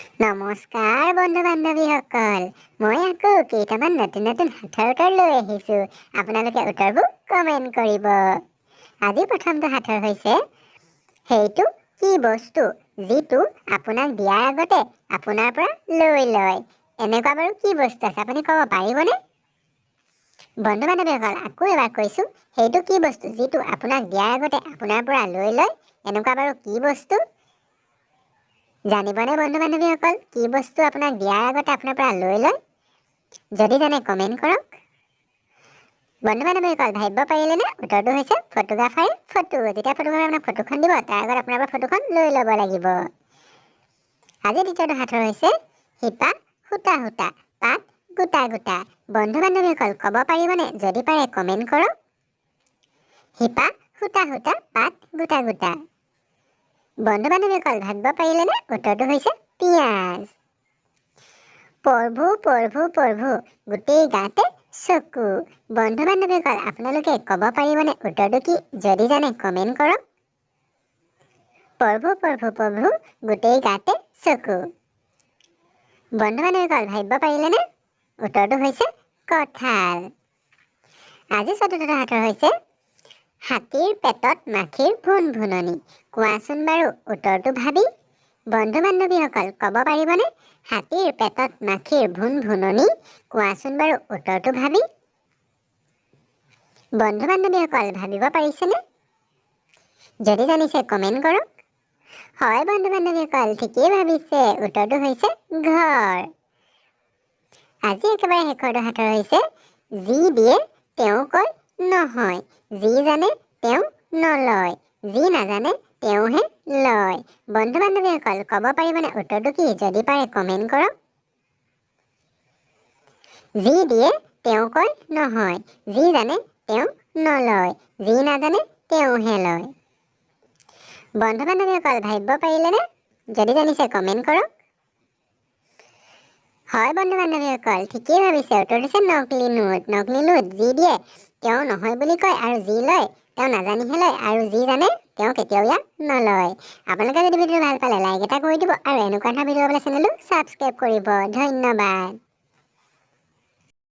নমস্কাৰ বন্ধু বান্ধৱীসকল, মই আকৌ কেইটামান নতুন সাঁথৰ উত্তৰ লৈ আহিছো। আপোনালোকে উত্তৰবোৰ কমেণ্ট কৰিব। আজি প্ৰথমটো সাঁথৰ হৈছে, সেইটো কি বস্তু যিটো আপোনাক দিয়াৰ আগতে আপোনাৰ পৰা লৈ লয়। এনেকুৱা বাৰু কি বস্তু আছে, আপুনি ক'ব পাৰিবনে? বন্ধু বান্ধৱীসকল, আকৌ এবাৰ কৈছো, সেইটো কি বস্তু যিটো আপোনাক দিয়াৰ আগতে আপোনাৰ পৰা লৈ লয়। এনেকুৱা বাৰু কি বস্তু? জানিবনে বন্ধু বান্ধৱীসকল, কি বস্তু আপোনাক দিয়াৰ আগতে আপোনাৰ পৰা লৈ লয়? যদি জানে কমেণ্ট কৰক। বন্ধু বান্ধৱীসকল, ভাবিব পাৰিলেনে? উত্তৰটো হৈছে ফটোগ্ৰাফাৰে ফটো। যেতিয়া ফটোগ্ৰাফাৰে আপোনাক ফটোখন দিব, তাৰ আগত আপোনাৰ পৰা ফটোখন লৈ ল'ব লাগিব। আজি দ্বিতীয়টো সাঁথৰ হৈছে, শিপা সূতা সূতা, পাত গোটা গোটা। বন্ধু বান্ধৱীসকল, ক'ব পাৰিবনে? যদি পাৰে কমেণ্ট কৰক। শিপা সূতা সূতা, পাত গোটা গোটা। বন্ধু বান্ধৱীসকল, ভাবিব পাৰিলেনে? উত্তৰটো হৈছে পিঁয়াজ। পঢ়ো পঢ়ো পঢ়ো, গোটেই গাতে চকু। বন্ধু বান্ধৱীসকল, আপোনালোকে ক'ব পাৰিবনে? উত্তৰটো কি? যদি জানে কমেণ্ট কৰক। পঢ়ো পঢ়ো পঢ়ো, গোটেই গাতে চকু। বন্ধু বান্ধৱীসকল, ভাবিব পাৰিলেনে? উত্তৰটো হৈছে কঁঠাল। আজি চতুৰ্থটো সাঁথৰ হৈছে, হাতীৰ পেটত মাখিৰ ভুন ভুননি। কোৱাচোন বাৰু উত্তৰটো ভাবি। বন্ধু বান্ধৱীসকল, ক'ব পাৰিবনে? হাতীৰ পেটত মাখিৰ ভুন ভুননি। কোৱাচোন বাৰু উত্তৰটো ভাবি। বন্ধু বান্ধৱীসকল, ভাবিব পাৰিছেনে? যদি জানিছে কমেণ্ট কৰক। হয় বন্ধু বান্ধৱীসকল, ঠিকেই ভাবিছে। উত্তৰটো হৈছে ঘৰ। আজি একেবাৰে শেষৰটো সাঁথৰ হৈছে, যি দিয়ে তেওঁ কয় নহয়, যি জানে তেওঁ নলয়, যি নাজানে তেওঁহে লয়। বন্ধু বান্ধৱীসকল, ক'ব পাৰিবনে? উত্তৰটো কি? যদি পাৰে কমেণ্ট কৰক। যি দিয়ে তেওঁ কয় নহয়, যি জানে তেওঁ নলয়, যি নাজানে তেওঁহে লয়। বন্ধু বান্ধৱীসকল, ভাবিব পাৰিলেনে? যদি জানিছে কমেণ্ট কৰক। হয় বন্ধু বান্ধৱীসকল, ঠিকেই ভাবিছে। উত্তৰটো হৈছে নকলি নোট। নকলি নোট যি দিয়ে তেওঁ নহয় বুলি কয়, আৰু যি লয় তেওঁ নাজানিহে লয়, আৰু যি জানে তেওঁ কেতিয়াও ইয়াক নলয়। আপোনালোকে যদি ভিডিঅ'টো ভাল পালে লাইক এটা কৰি দিব, আৰু এনেকুৱা ধৰণৰ ভিডিঅ' পালে চেনেলটো ছাবস্ক্ৰাইব কৰিব। ধন্যবাদ।